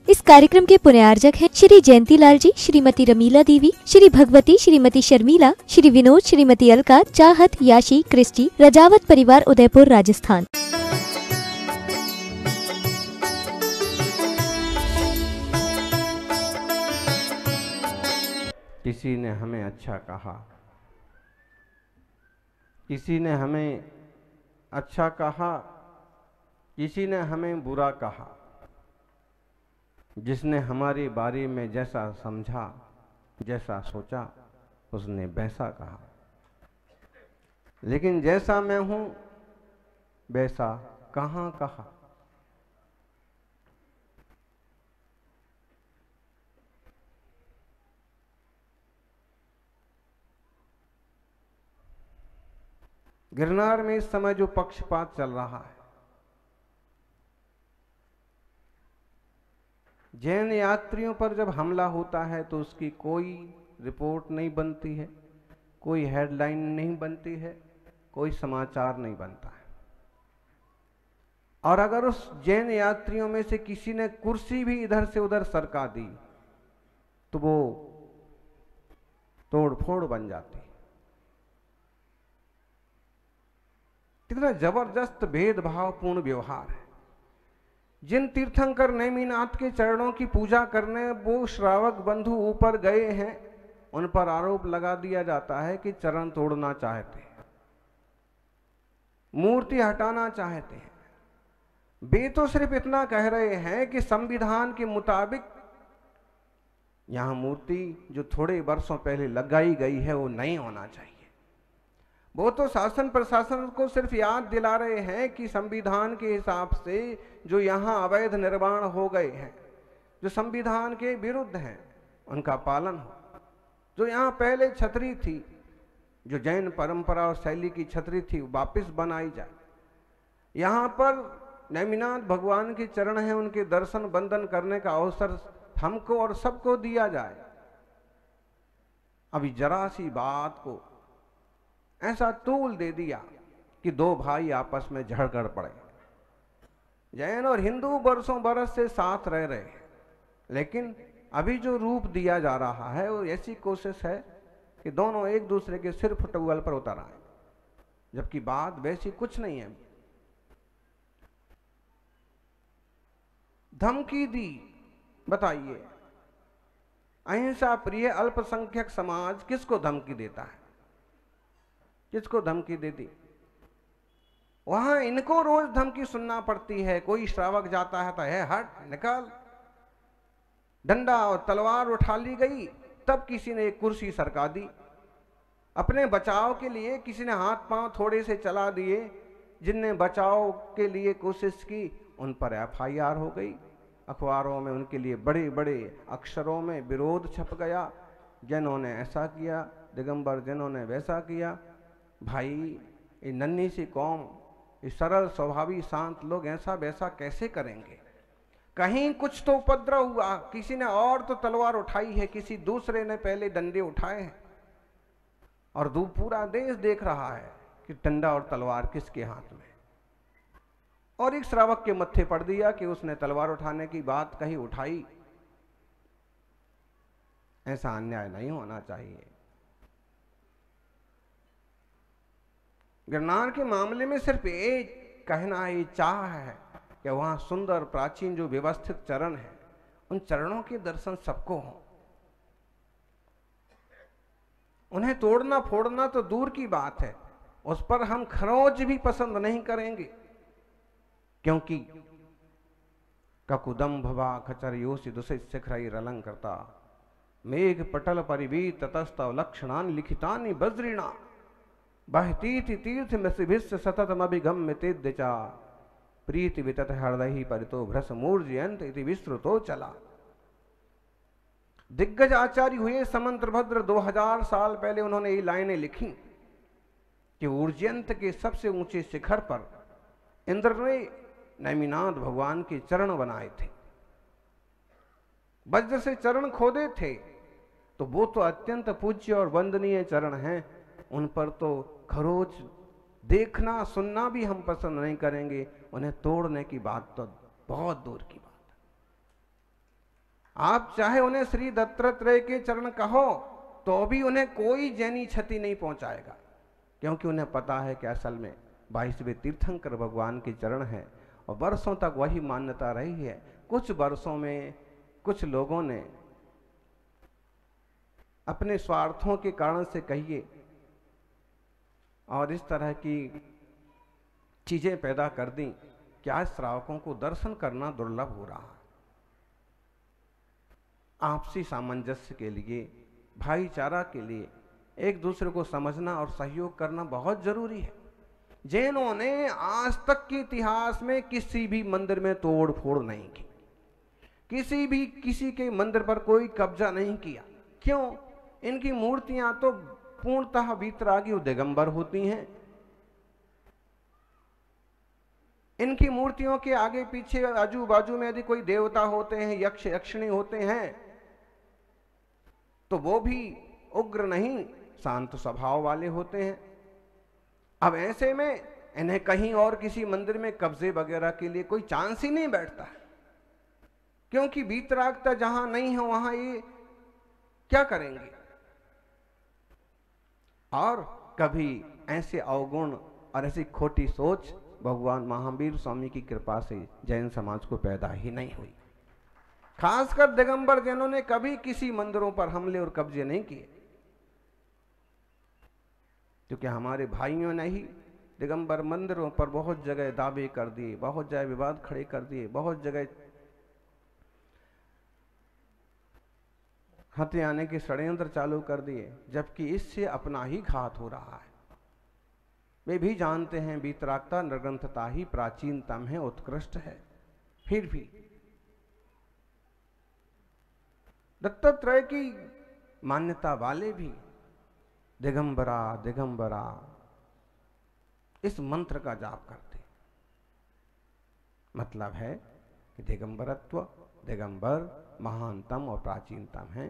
इस कार्यक्रम के पुण्यार्जक हैं श्री जयंती लाल जी, श्रीमती रमीला देवी, श्री भगवती, श्रीमती शर्मिला, श्री विनोद, श्रीमती अलका, चाहत, याशी, क्रिस्टी, रजावत परिवार, उदयपुर, राजस्थान। किसी ने हमें अच्छा कहा, किसी ने हमें अच्छा कहा, किसी ने हमें बुरा कहा। जिसने हमारे बारे में जैसा समझा, जैसा सोचा, उसने वैसा कहा। लेकिन जैसा मैं हूं वैसा कहाँ कहा। गिरनार में इस समय जो पक्षपात चल रहा है, जैन यात्रियों पर जब हमला होता है तो उसकी कोई रिपोर्ट नहीं बनती है, कोई हेडलाइन नहीं बनती है, कोई समाचार नहीं बनता है। और अगर उस जैन यात्रियों में से किसी ने कुर्सी भी इधर से उधर सरका दी तो वो तोड़फोड़ बन जाती। कितना जबरदस्त भेदभावपूर्ण व्यवहार है। जिन तीर्थंकर नेमिनाथ के चरणों की पूजा करने वो श्रावक बंधु ऊपर गए हैं, उन पर आरोप लगा दिया जाता है कि चरण तोड़ना चाहते हैं, मूर्ति हटाना चाहते हैं। वे तो सिर्फ इतना कह रहे हैं कि संविधान के मुताबिक यहां मूर्ति जो थोड़े वर्षों पहले लगाई गई है वो नहीं होना चाहिए। वो तो शासन प्रशासन को सिर्फ याद दिला रहे हैं कि संविधान के हिसाब से जो यहाँ अवैध निर्माण हो गए हैं, जो संविधान के विरुद्ध हैं, उनका पालन हो। जो यहाँ पहले छतरी थी, जो जैन परंपरा और शैली की छतरी थी, वापस बनाई जाए। यहाँ पर नेमिनाथ भगवान के चरण हैं, उनके दर्शन बंदन करने का अवसर हमको और सबको दिया जाए। अभी जरा सी बात को ऐसा तूल दे दिया कि दो भाई आपस में झगड़ पड़े। जैन और हिंदू बरसों बरस से साथ रह रहे हैं, लेकिन अभी जो रूप दिया जा रहा है वो ऐसी कोशिश है कि दोनों एक दूसरे के सिर फटुअल पर उतर आए, जबकि बात वैसी कुछ नहीं है। धमकी दी, बताइए अहिंसा प्रिय अल्पसंख्यक समाज किसको धमकी देता है, किसको धमकी देती? वहां इनको रोज धमकी सुनना पड़ती है। कोई श्रावक जाता है तो है हट निकाल, डंडा और तलवार उठा ली गई, तब किसी ने एक कुर्सी सरका दी। अपने बचाव के लिए किसी ने हाथ पांव थोड़े से चला दिए। जिनने बचाव के लिए कोशिश की उन पर FIR हो गई। अखबारों में उनके लिए बड़े बड़े अक्षरों में विरोध छप गया। जिन्होंने ऐसा किया, दिगंबर जिन्होंने वैसा किया। भाई ये नन्ही सी कौम, ये सरल स्वभावी शांत लोग ऐसा वैसा कैसे करेंगे? कहीं कुछ तो उपद्रव हुआ, किसी ने और तो तलवार उठाई है, किसी दूसरे ने पहले डंडे उठाए हैं। और पूरा देश देख रहा है कि डंडा और तलवार किसके हाथ में। और एक श्रावक के मत्थे पड़ दिया कि उसने तलवार उठाने की बात कहीं उठाई। ऐसा अन्याय नहीं होना चाहिए। गिरनार के मामले में सिर्फ एक कहना है, चाह है कि वहां सुंदर प्राचीन जो व्यवस्थित चरण है, उन चरणों के दर्शन सबको हों। उन्हें तोड़ना फोड़ना तो दूर की बात है, उस पर हम खरोंच भी पसंद नहीं करेंगे, क्योंकि ककुदम भवा खचर योषि दुषित शिखरई रलंग करता मेघ पटल परिवीत ततस्तव लक्षणानि लिखितानि वज्रिणा बहतीति तीर्थ में शिभिस्य सततम अभिगम्य तेद्यचा प्रीति वितत हृदय परितो भ्रस मूर्जयंत इति विस्तृतो चला। दिग्गज आचार्य हुए समंत्रभद्र 2000 साल पहले उन्होंने ये लाइनें लिखी कि ऊर्जयंत के सबसे ऊंचे शिखर पर इंद्र ने नेमिनाथ भगवान के चरण बनाए थे। वज्र से चरण खोदे थे, तो वो तो अत्यंत पूज्य और वंदनीय चरण हैं। उन पर तो खरोच देखना सुनना भी हम पसंद नहीं करेंगे, उन्हें तोड़ने की बात तो बहुत दूर की बात आप चाहे उन्हें श्री दत्तात्रेय के चरण कहो तो भी उन्हें कोई जैनी क्षति नहीं पहुंचाएगा, क्योंकि उन्हें पता है कि असल में 22वें तीर्थंकर भगवान के चरण हैं और वर्षों तक वही मान्यता रही है। कुछ वर्षों में कुछ लोगों ने अपने स्वार्थों के कारण से कहिए और इस तरह की चीजें पैदा कर दी कि आज श्रावकों को दर्शन करना दुर्लभ हो रहा है। आपसी सामंजस्य के लिए, भाईचारा के लिए एक दूसरे को समझना और सहयोग करना बहुत जरूरी है। जैनों ने आज तक के इतिहास में किसी भी मंदिर में तोड़ फोड़ नहीं की, किसी के मंदिर पर कोई कब्जा नहीं किया। क्यों? इनकी मूर्तियां तो पूर्णतः वीतरागी और दिगंबर होती हैं। इनकी मूर्तियों के आगे पीछे आजू बाजू में यदि कोई देवता होते हैं, यक्ष यक्षिणी होते हैं, तो वो भी उग्र नहीं, शांत स्वभाव वाले होते हैं। अब ऐसे में इन्हें कहीं और किसी मंदिर में कब्जे वगैरह के लिए कोई चांस ही नहीं बैठता है, क्योंकि वीतरागता जहां नहीं है वहां ये क्या करेंगे। और कभी ऐसे अवगुण और ऐसी खोटी सोच भगवान महावीर स्वामी की कृपा से जैन समाज को पैदा ही नहीं हुई। खासकर दिगंबर जैनों ने कभी किसी मंदिरों पर हमले और कब्जे नहीं किए, क्योंकि हमारे भाइयों ने ही दिगंबर मंदिरों पर बहुत जगह दावे कर दिए, बहुत जगह विवाद खड़े कर दिए, बहुत जगह हत्याने के षड्यंत्र चालू कर दिए, जबकि इससे अपना ही घात हो रहा है। वे भी जानते हैं वीतरागता निर्ग्रंथता ही प्राचीनतम है, उत्कृष्ट है। फिर भी दत्तात्रेय की मान्यता वाले भी दिगंबरा दिगंबरा इस मंत्र का जाप करते। मतलब है कि दिगंबरत्व, दिगंबर महानतम और प्राचीनतम है।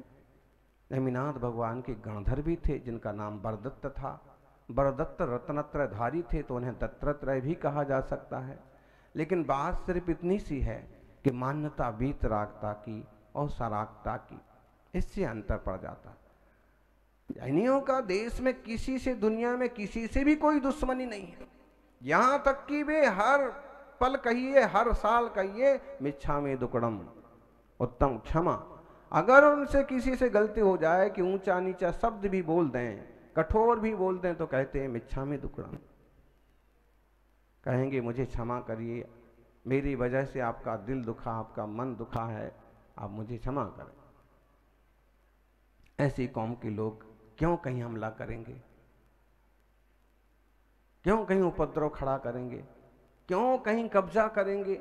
नेमिनाथ भगवान के गणधर भी थे जिनका नाम बरदत्त था। बरदत्त रत्नत्रयधारी थे तो उन्हें दत्तात्रेय भी कहा जा सकता है। लेकिन बात सिर्फ इतनी सी है कि मान्यता वीतरागता की और सरागता की, इससे अंतर पड़ जाता। जैनियों का देश में किसी से, दुनिया में किसी से भी कोई दुश्मनी नहीं है। यहां तक कि वे हर पल कहिए, हर साल कहिए, मिच्छामि दुक्कडम, उत्तम क्षमा। अगर उनसे किसी से गलती हो जाए कि ऊंचा नीचा शब्द भी बोल दें, कठोर भी बोल दें, तो कहते हैं मिच्छामि दुक्कडम, कहेंगे मुझे क्षमा करिए, मेरी वजह से आपका दिल दुखा, आपका मन दुखा है, आप मुझे क्षमा करें। ऐसी कौम के लोग क्यों कहीं हमला करेंगे, क्यों कहीं उपद्रव खड़ा करेंगे, क्यों कहीं कब्जा करेंगे?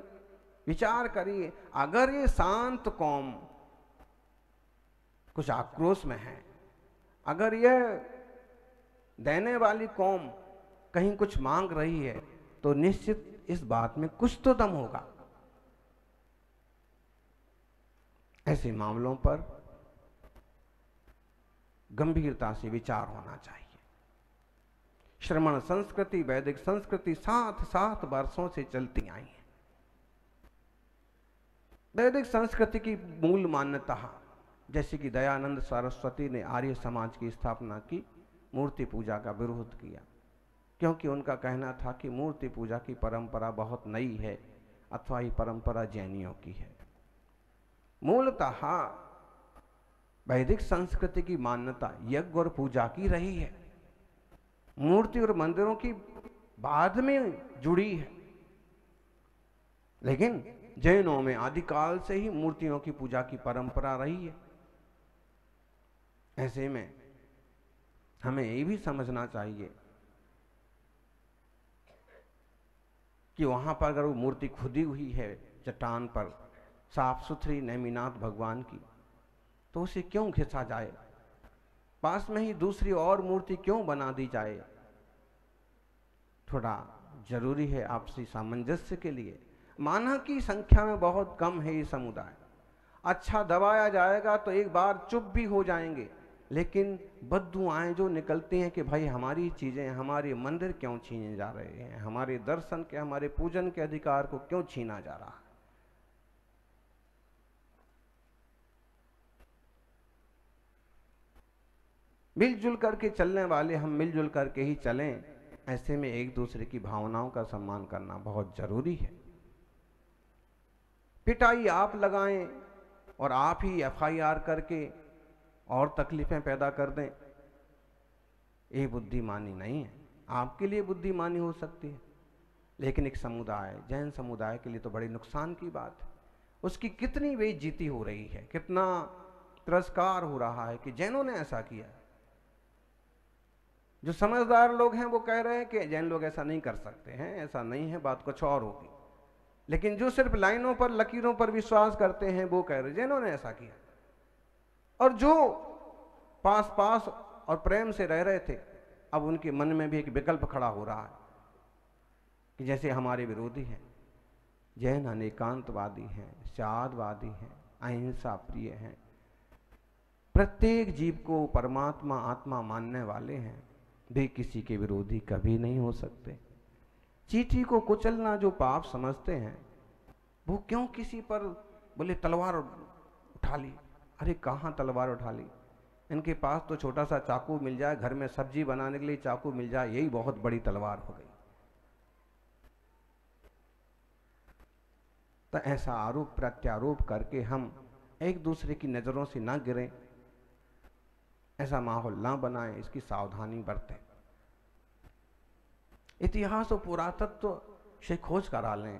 विचार करिए, अगर ये शांत कौम कुछ आक्रोश में है, अगर यह देने वाली कौम कहीं कुछ मांग रही है, तो निश्चित इस बात में कुछ तो दम होगा। ऐसे मामलों पर गंभीरता से विचार होना चाहिए। श्रमण संस्कृति, वैदिक संस्कृति साथ साथ वर्षों से चलती आई है। वैदिक संस्कृति की मूल मान्यता, जैसे कि दयानंद सरस्वती ने आर्य समाज की स्थापना की, मूर्ति पूजा का विरोध किया, क्योंकि उनका कहना था कि मूर्ति पूजा की परंपरा बहुत नई है, अथवा ये परंपरा जैनियों की है। मूलतः वैदिक संस्कृति की मान्यता यज्ञ और पूजा की रही है, मूर्ति और मंदिरों की बाद में जुड़ी है। लेकिन जैनों में आदिकाल से ही मूर्तियों की पूजा की परंपरा रही है। ऐसे में हमें ये भी समझना चाहिए कि वहां पर अगर वो मूर्ति खुदी हुई है चट्टान पर, साफ सुथरी नेमिनाथ भगवान की, तो उसे क्यों घिसा जाए? पास में ही दूसरी और मूर्ति क्यों बना दी जाए? थोड़ा जरूरी है आपसी सामंजस्य के लिए। मानव की संख्या में बहुत कम है ये समुदाय। अच्छा दबाया जाएगा तो एक बार चुप भी हो जाएंगे, लेकिन बद्दुआएं जो निकलती हैं कि भाई हमारी चीजें, हमारे मंदिर क्यों छीने जा रहे हैं, हमारे दर्शन के, हमारे पूजन के अधिकार को क्यों छीना जा रहा है। मिलजुल करके चलने वाले हम मिलजुल करके ही चलें। ऐसे में एक दूसरे की भावनाओं का सम्मान करना बहुत जरूरी है। पिटाई आप लगाएं और आप ही FIR करके और तकलीफें पैदा कर दें, ये बुद्धिमानी नहीं है। आपके लिए बुद्धिमानी हो सकती है, लेकिन एक समुदाय, जैन समुदाय के लिए तो बड़े नुकसान की बात है। उसकी कितनी बेइज्जती हो रही है, कितना तिरस्कार हो रहा है कि जैनों ने ऐसा किया। जो समझदार लोग हैं वो कह रहे हैं कि जैन लोग ऐसा नहीं कर सकते हैं, ऐसा नहीं है, बात कुछ और होगी। लेकिन जो सिर्फ लाइनों पर, लकीरों पर विश्वास करते हैं वो कह रहे जैनों ने ऐसा किया। और जो पास पास और प्रेम से रह रहे थे, अब उनके मन में भी एक विकल्प खड़ा हो रहा है कि जैसे हमारे विरोधी हैं, जैन अनेकांतवादी हैं, शादवादी हैं, अहिंसा प्रिय हैं, प्रत्येक जीव को परमात्मा आत्मा मानने वाले हैं, वे किसी के विरोधी कभी नहीं हो सकते। चींटी को कुचलना जो पाप समझते हैं, वो क्यों किसी पर बोले तलवार उठा ली? अरे कहाँ तलवार उठा ली? इनके पास तो छोटा सा चाकू मिल जाए, घर में सब्जी बनाने के लिए चाकू मिल जाए, यही बहुत बड़ी तलवार हो गई। तो ऐसा आरोप प्रत्यारोप करके हम एक दूसरे की नजरों से ना गिरें, ऐसा माहौल ना बनाएं, इसकी सावधानी बरतें। इतिहास और पुरातत्व से खोज करा लें।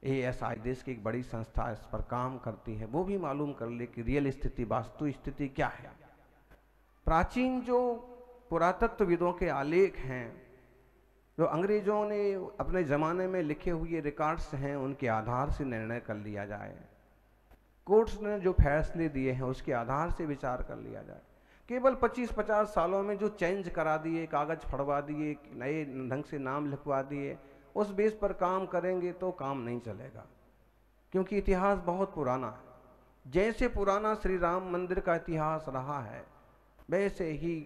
ASI देश की एक बड़ी संस्था इस पर काम करती है, वो भी मालूम कर ले कि रियल स्थिति, वास्तु स्थिति क्या है। प्राचीन जो पुरातत्वविदों के आलेख हैं, जो अंग्रेजों ने अपने जमाने में लिखे हुए रिकॉर्ड्स हैं, उनके आधार से निर्णय कर लिया जाए। कोर्ट्स ने जो फैसले दिए हैं उसके आधार से विचार कर लिया जाए। केवल 25-50 सालों में जो चेंज करा दिए, कागज फड़वा दिए, नए ढंग से नाम लिखवा दिए, उस बेस पर काम करेंगे तो काम नहीं चलेगा, क्योंकि इतिहास बहुत पुराना है। जैसे पुराना श्री राम मंदिर का इतिहास रहा है, वैसे ही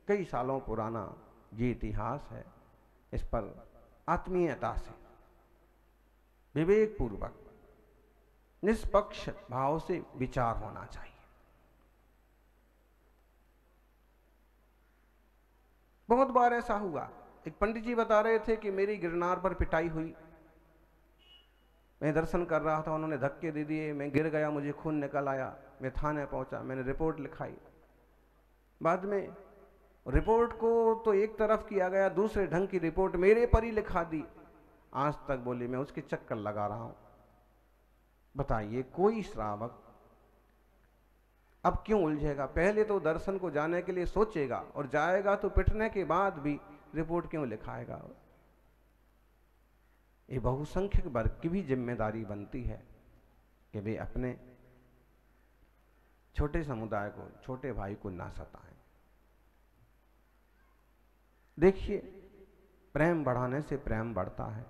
कई सालों पुराना ये इतिहास है। इस पर आत्मीयता से, विवेक पूर्वक, निष्पक्ष भाव से विचार होना चाहिए। बहुत बार ऐसा हुआ। एक पंडित जी बता रहे थे कि मेरी गिरनार पर पिटाई हुई, मैं दर्शन कर रहा था, उन्होंने धक्के दे दिए, मैं गिर गया, मुझे खून निकल आया, मैं थाने पहुंचा, मैंने रिपोर्ट लिखाई। बाद में रिपोर्ट को तो एक तरफ किया गया, दूसरे ढंग की रिपोर्ट मेरे पर ही लिखा दी। आज तक बोले मैं उसके चक्कर लगा रहा हूं। बताइए, कोई श्रावक अब क्यों उलझेगा? पहले तो दर्शन को जाने के लिए सोचेगा, और जाएगा तो पिटने के बाद भी रिपोर्ट क्यों लिखाएगा? ये बहुसंख्यक वर्ग की भी जिम्मेदारी बनती है कि वे अपने छोटे समुदाय को, छोटे भाई को ना सताएं। देखिए, प्रेम बढ़ाने से प्रेम बढ़ता है,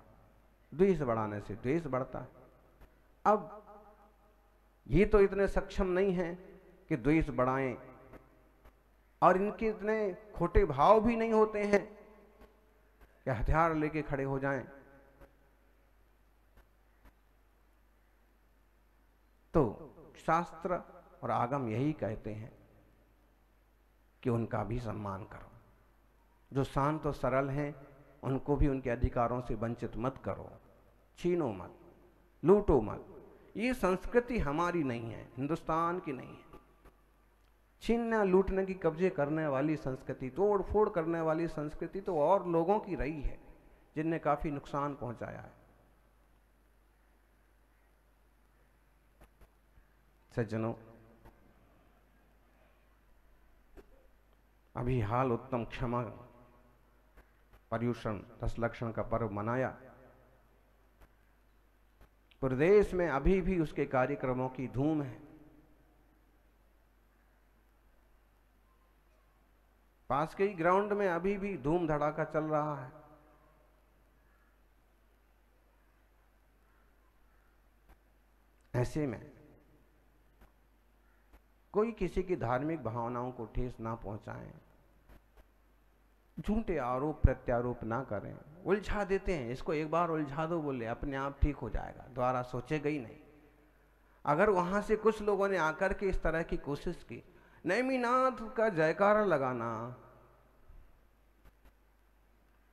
द्वेष बढ़ाने से द्वेष बढ़ता है। अब ये तो इतने सक्षम नहीं हैं कि द्वेष बढ़ाएं, और इनके इतने खोटे भाव भी नहीं होते हैं कि हथियार लेके खड़े हो जाएं। तो शास्त्र और आगम यही कहते हैं कि उनका भी सम्मान करो। जो शांत और सरल हैं, उनको भी उनके अधिकारों से वंचित मत करो, छीनो मत, लूटो मत। ये संस्कृति हमारी नहीं है, हिंदुस्तान की नहीं है। छीनने, लूटने की, कब्जे करने वाली संस्कृति, तोड़ फोड़ करने वाली संस्कृति तो और लोगों की रही है, जिनने काफी नुकसान पहुंचाया है। सज्जनों, अभी हाल उत्तम क्षमा पर्युषण दशलक्षण का पर्व मनाया। प्रदेश में अभी भी उसके कार्यक्रमों की धूम है। पास के ही ग्राउंड में अभी भी धूम धड़ाका चल रहा है। ऐसे में कोई किसी की धार्मिक भावनाओं को ठेस ना पहुंचाएं, झूठे आरोप प्रत्यारोप ना करें। उलझा देते हैं, इसको एक बार उलझा दो, बोले अपने आप ठीक हो जाएगा, दोबारा सोचेगा ही नहीं। अगर वहां से कुछ लोगों ने आकर के इस तरह की कोशिश की, नेमिनाथ का जयकारा लगाना,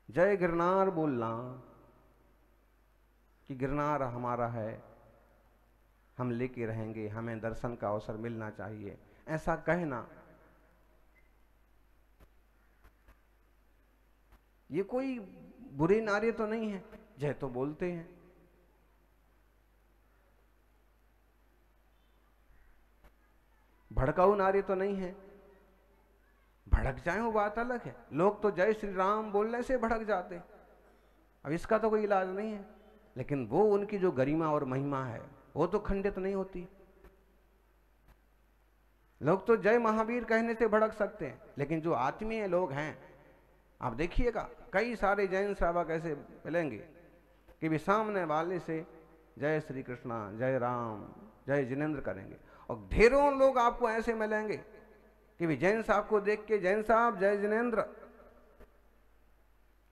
जय गिरनार बोलना कि गिरनार हमारा है, हम लेके रहेंगे, हमें दर्शन का अवसर मिलना चाहिए, ऐसा कहना, ये कोई बुरे नारे तो नहीं है, जय तो बोलते हैं। भड़काऊ नारे तो नहीं है, भड़क जाए वो बात अलग है। लोग तो जय श्री राम बोलने से भड़क जाते, अब इसका तो कोई इलाज नहीं है, लेकिन वो उनकी जो गरिमा और महिमा है वो तो खंडित नहीं होती। लोग तो जय महावीर कहने से भड़क सकते हैं, लेकिन जो आत्मीय लोग हैं, आप देखिएगा कई सारे जैन श्रावक ऐसे मिलेंगे कि भी सामने वाले से जय श्री कृष्णा, जय राम, जय जिनेंद्र करेंगे, और ढेरों लोग आपको ऐसे मिलेंगे कि भी जैन साहब को देख के जैन साहब जय जिनेंद्र,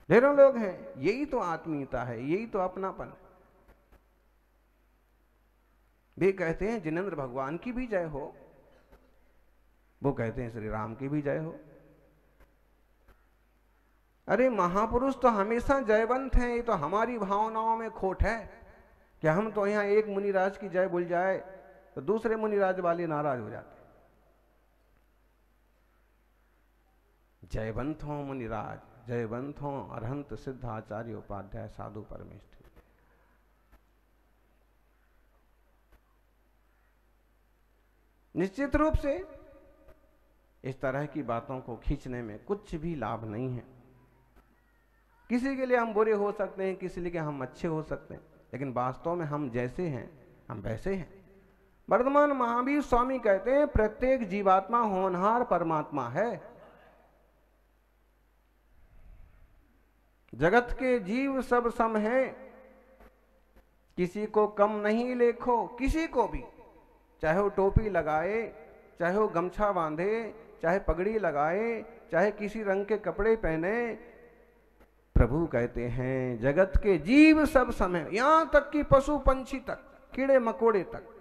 ढेरों लोग हैं। यही तो आत्मीयता है, यही तो अपनापन। वे कहते हैं जिनेंद्र भगवान की भी जय हो, वो कहते हैं श्री राम की भी जय हो। अरे महापुरुष तो हमेशा जयवंत हैं, ये तो हमारी भावनाओं में खोट है कि हम तो यहाँ एक मुनिराज की जय बोल जाए तो दूसरे मुनिराज वाले नाराज हो जाते। जयवंत हो मुनिराज, जयवंत हो अरहंत सिद्ध आचार्य उपाध्याय साधु परमेष्ठी। निश्चित रूप से इस तरह की बातों को खींचने में कुछ भी लाभ नहीं है। किसी के लिए हम बुरे हो सकते हैं, किसी के लिए हम अच्छे हो सकते हैं, लेकिन वास्तव में हम जैसे हैं हम वैसे हैं। वर्तमान महावीर स्वामी कहते हैं प्रत्येक जीवात्मा होनहार परमात्मा है। जगत के जीव सब सम हैं, किसी को कम नहीं लेखो, किसी को भी, चाहे वो टोपी लगाए, चाहे वो गमछा बांधे, चाहे पगड़ी लगाए, चाहे किसी रंग के कपड़े पहने। प्रभु कहते हैं जगत के जीव सब सम हैं, यहां तक कि पशु पंछी तक, कीड़े मकोड़े तक।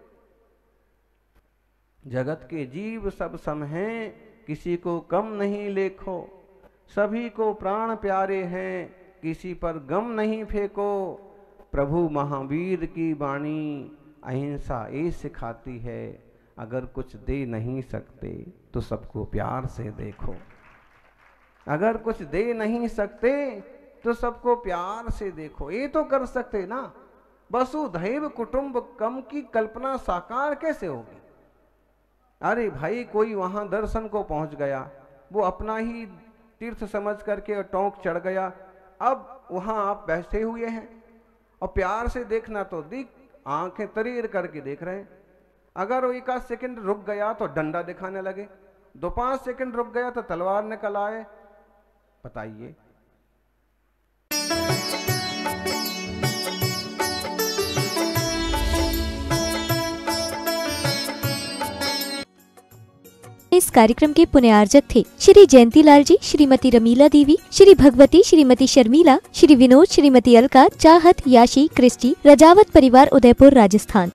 जगत के जीव सब सम हैं, किसी को कम नहीं लेखो, सभी को प्राण प्यारे हैं, किसी पर गम नहीं फेंको। प्रभु महावीर की वाणी अहिंसा ये सिखाती है, अगर कुछ दे नहीं सकते तो सबको प्यार से देखो। अगर कुछ दे नहीं सकते तो सबको प्यार से देखो, ये तो कर सकते ना। वसुधैव कुटुंबकम की कल्पना साकार कैसे होगी? अरे भाई कोई वहां दर्शन को पहुंच गया, वो अपना ही तीर्थ समझ करके टोंक चढ़ गया, अब वहां आप बैठे हुए हैं और प्यार से देखना तो दिख, आंखें तरीर करके देख रहे हैं। अगर वो एक आध सेकंड रुक गया तो डंडा दिखाने लगे, 2-5 सेकंड रुक गया तो तलवार निकल आए, बताइए। इस कार्यक्रम के पुण्यार्जक थे श्री जयंतीलाल जी, श्रीमती रमीला देवी, श्री भगवती, श्रीमती शर्मिला, श्री विनोद, श्रीमती अलका, चाहत, याशी, क्रिस्टी, रजावत परिवार, उदयपुर, राजस्थान।